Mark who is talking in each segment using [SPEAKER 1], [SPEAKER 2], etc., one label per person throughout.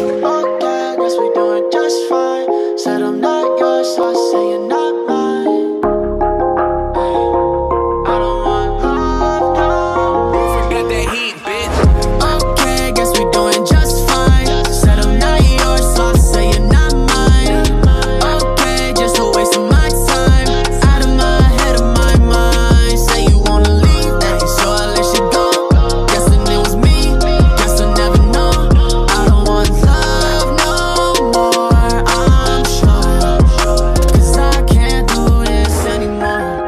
[SPEAKER 1] Okay, guess we doing just fine. Said I'm not yours, so I say you're not mine. Hey, I don't want love no more.
[SPEAKER 2] Forget that heat, bitch.
[SPEAKER 1] Okay, guess we doing just fine. Said I'm not yours, so I say you're not mine. Okay, just a waste of my time. Out of my head, of my mind. Say you wanna leave, hey, so I let you go. Guessing it was me, guess I never know. I don't want love no more, I'm sure. Cause I can't do this anymore.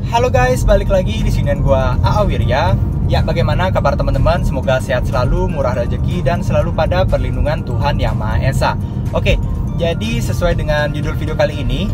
[SPEAKER 3] Halo guys, balik lagi di sini gua AA Wirya. Ya, bagaimana kabar teman-teman? Semoga sehat selalu, murah rezeki, dan selalu pada perlindungan Tuhan Yang Maha Esa. Oke, jadi sesuai dengan judul video kali ini,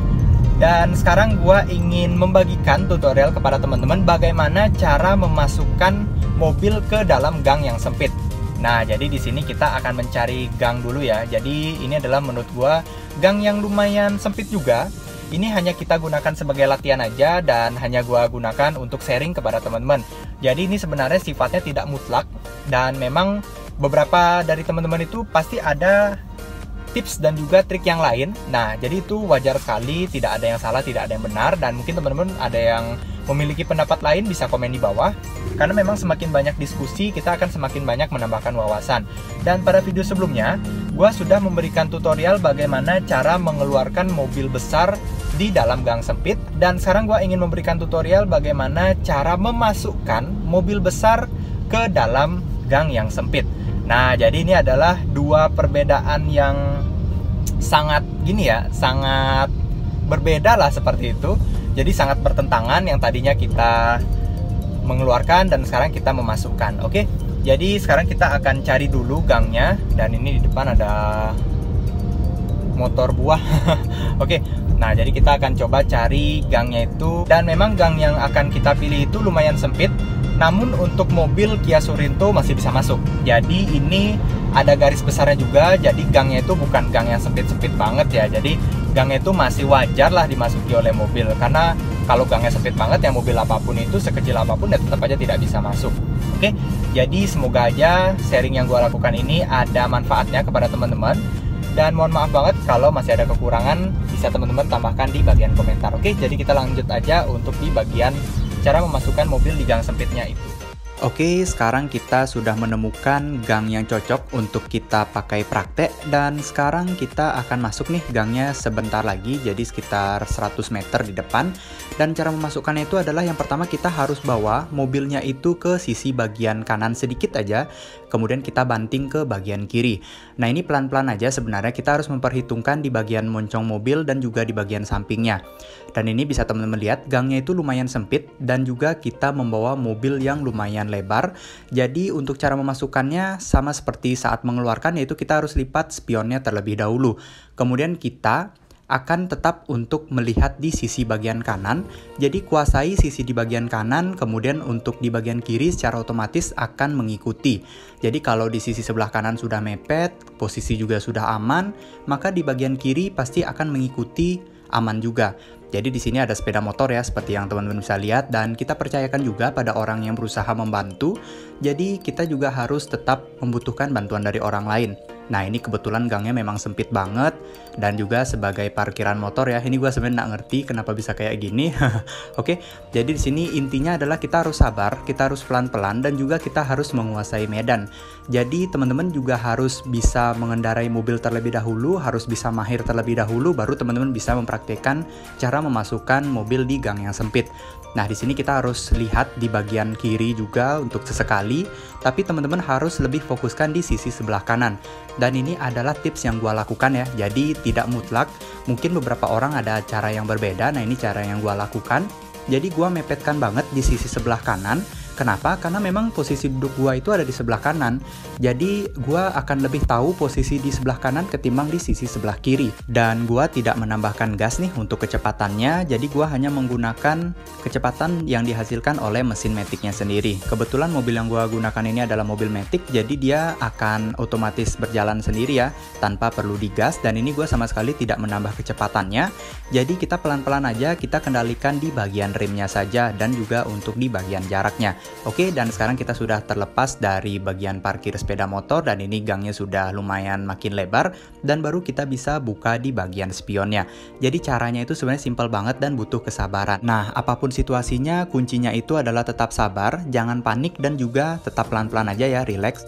[SPEAKER 3] dan sekarang gua ingin membagikan tutorial kepada teman-teman bagaimana cara memasukkan mobil ke dalam gang yang sempit. Nah, jadi di sini kita akan mencari gang dulu ya. Jadi ini adalah menurut gua gang yang lumayan sempit juga. Ini hanya kita gunakan sebagai latihan aja dan hanya gua gunakan untuk sharing kepada teman-teman. Jadi ini sebenarnya sifatnya tidak mutlak dan memang beberapa dari teman-teman itu pasti ada tips dan juga trik yang lain. Nah, jadi itu wajar sekali, tidak ada yang salah, tidak ada yang benar, dan mungkin teman-teman ada yang memiliki pendapat lain bisa komen di bawah. Karena memang semakin banyak diskusi, kita akan semakin banyak menambahkan wawasan. Dan pada video sebelumnya, gua sudah memberikan tutorial bagaimana cara mengeluarkan mobil besar di dalam gang sempit, dan sekarang gua ingin memberikan tutorial bagaimana cara memasukkan mobil besar ke dalam gang yang sempit. Nah, jadi ini adalah dua perbedaan yang sangat gini ya, sangat berbeda lah seperti itu. Jadi sangat bertentangan, yang tadinya kita mengeluarkan dan sekarang kita memasukkan. Oke, jadi sekarang kita akan cari dulu gangnya, dan ini di depan ada motor buah. Oke, nah jadi kita akan coba cari gangnya itu, dan memang gang yang akan kita pilih itu lumayan sempit. Namun untuk mobil Kia Sorento masih bisa masuk. Jadi ini ada garis besarnya juga. Jadi gangnya itu bukan gang yang sempit-sempit banget ya. Jadi gangnya itu masih wajar lah dimasuki oleh mobil. Karena kalau gangnya sempit banget ya, mobil apapun itu sekecil apapun ya tetap aja tidak bisa masuk. Oke, jadi semoga aja sharing yang gue lakukan ini ada manfaatnya kepada teman-teman. Dan mohon maaf banget kalau masih ada kekurangan, bisa teman-teman tambahkan di bagian komentar. Oke, jadi kita lanjut aja untuk di bagian cara memasukkan mobil di gang sempitnya itu.
[SPEAKER 4] Oke, sekarang kita sudah menemukan gang yang cocok untuk kita pakai praktek, dan sekarang kita akan masuk nih gangnya sebentar lagi, jadi sekitar 100 meter di depan. Dan cara memasukkannya itu adalah yang pertama kita harus bawa mobilnya itu ke sisi bagian kanan sedikit aja, kemudian kita banting ke bagian kiri. Nah, ini pelan-pelan aja sebenarnya, kita harus memperhitungkan di bagian moncong mobil dan juga di bagian sampingnya. Dan ini bisa teman-teman lihat, gangnya itu lumayan sempit dan juga kita membawa mobil yang lumayan lebar. Jadi untuk cara memasukkannya sama seperti saat mengeluarkan, yaitu kita harus lipat spionnya terlebih dahulu. Kemudian kita akan tetap untuk melihat di sisi bagian kanan. Jadi kuasai sisi di bagian kanan, kemudian untuk di bagian kiri secara otomatis akan mengikuti. Jadi kalau di sisi sebelah kanan sudah mepet, posisi juga sudah aman, maka di bagian kiri pasti akan mengikuti aman juga. Jadi di sini ada sepeda motor ya, seperti yang teman-teman bisa lihat, dan kita percayakan juga pada orang yang berusaha membantu. Jadi kita juga harus tetap membutuhkan bantuan dari orang lain. Nah, ini kebetulan gangnya memang sempit banget, dan juga sebagai parkiran motor ya, ini gue sebenarnya nggak ngerti kenapa bisa kayak gini. Oke, jadi di sini intinya adalah kita harus sabar, kita harus pelan-pelan, dan juga kita harus menguasai medan. Jadi teman-teman juga harus bisa mengendarai mobil terlebih dahulu, harus bisa mahir terlebih dahulu, baru teman-teman bisa mempraktikkan cara memasukkan mobil di gang yang sempit. Nah, di sini kita harus lihat di bagian kiri juga untuk sesekali, tapi teman-teman harus lebih fokuskan di sisi sebelah kanan. Dan ini adalah tips yang gue lakukan ya, jadi tidak mutlak. Mungkin beberapa orang ada cara yang berbeda, nah ini cara yang gue lakukan. Jadi gue mepetkan banget di sisi sebelah kanan. Kenapa? Karena memang posisi duduk gua itu ada di sebelah kanan. Jadi gua akan lebih tahu posisi di sebelah kanan ketimbang di sisi sebelah kiri. Dan gua tidak menambahkan gas nih untuk kecepatannya. Jadi gua hanya menggunakan kecepatan yang dihasilkan oleh mesin Matic-nya sendiri. Kebetulan mobil yang gua gunakan ini adalah mobil Matic, jadi dia akan otomatis berjalan sendiri ya, tanpa perlu digas. Dan ini gua sama sekali tidak menambah kecepatannya. Jadi kita pelan-pelan aja, kita kendalikan di bagian remnya saja dan juga untuk di bagian jaraknya. Oke, dan sekarang kita sudah terlepas dari bagian parkir sepeda motor dan ini gangnya sudah lumayan makin lebar dan baru kita bisa buka di bagian spionnya. Jadi caranya itu sebenarnya simpel banget dan butuh kesabaran. Nah, apapun situasinya, kuncinya itu adalah tetap sabar, jangan panik dan juga tetap pelan-pelan aja ya, relax.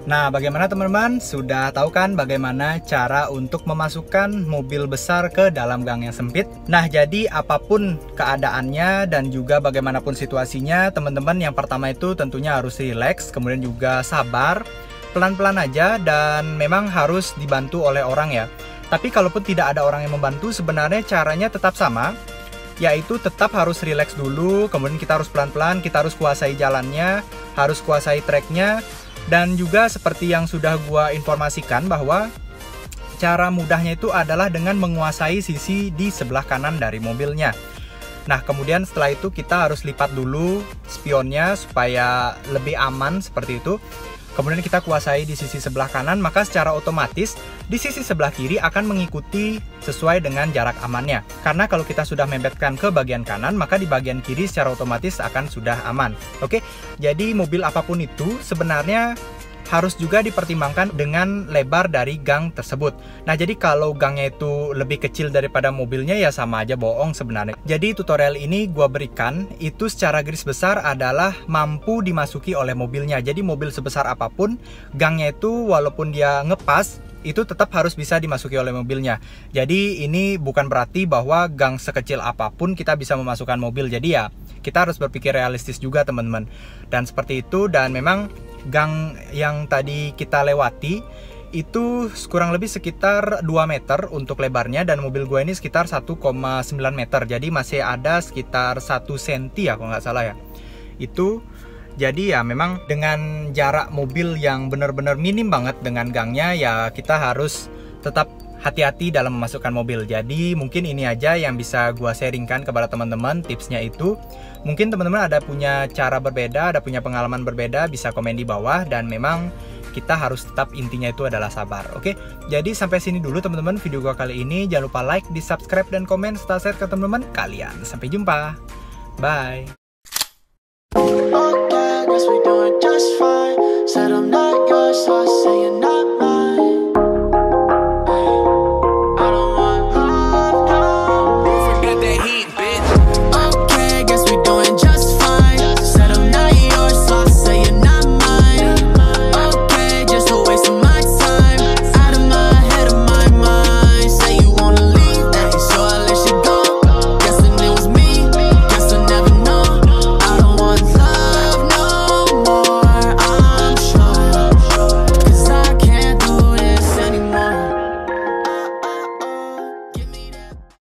[SPEAKER 3] Nah, bagaimana teman-teman? Sudah tahu kan bagaimana cara untuk memasukkan mobil besar ke dalam gang yang sempit? Nah, jadi apapun keadaannya dan juga bagaimanapun situasinya, teman-teman yang pertama itu tentunya harus relax, kemudian juga sabar, pelan-pelan aja, dan memang harus dibantu oleh orang ya. Tapi kalaupun tidak ada orang yang membantu, sebenarnya caranya tetap sama, yaitu tetap harus relax dulu, kemudian kita harus pelan-pelan, kita harus kuasai jalannya, harus kuasai treknya. Dan juga seperti yang sudah gua informasikan bahwa cara mudahnya itu adalah dengan menguasai sisi di sebelah kanan dari mobilnya. Nah, kemudian setelah itu kita harus lipat dulu spionnya supaya lebih aman seperti itu. Kemudian kita kuasai di sisi sebelah kanan, maka secara otomatis di sisi sebelah kiri akan mengikuti sesuai dengan jarak amannya. Karena kalau kita sudah membetkan ke bagian kanan, maka di bagian kiri secara otomatis akan sudah aman. Oke, jadi mobil apapun itu sebenarnya harus juga dipertimbangkan dengan lebar dari gang tersebut. Nah, jadi kalau gangnya itu lebih kecil daripada mobilnya ya sama aja bohong sebenarnya. Jadi tutorial ini gua berikan itu secara garis besar adalah mampu dimasuki oleh mobilnya. Jadi mobil sebesar apapun, gangnya itu walaupun dia ngepas, itu tetap harus bisa dimasuki oleh mobilnya. Jadi ini bukan berarti bahwa gang sekecil apapun kita bisa memasukkan mobil. Jadi ya kita harus berpikir realistis juga teman-teman. Dan seperti itu, dan memang gang yang tadi kita lewati itu kurang lebih sekitar 2 meter untuk lebarnya dan mobil gue ini sekitar 1,9 meter. Jadi masih ada sekitar 1 cm ya kalau nggak salah ya. Itu jadi ya memang dengan jarak mobil yang benar-benar minim banget dengan gangnya ya kita harus tetap hati-hati dalam memasukkan mobil. Jadi mungkin ini aja yang bisa gua sharingkan kepada teman-teman, tipsnya itu. Mungkin teman-teman ada punya cara berbeda, ada punya pengalaman berbeda, bisa komen di bawah. Dan memang kita harus tetap intinya itu adalah sabar. Oke, jadi sampai sini dulu teman-teman video gua kali ini. Jangan lupa like, di subscribe, dan komen serta share ke teman-teman kalian. Sampai jumpa, bye.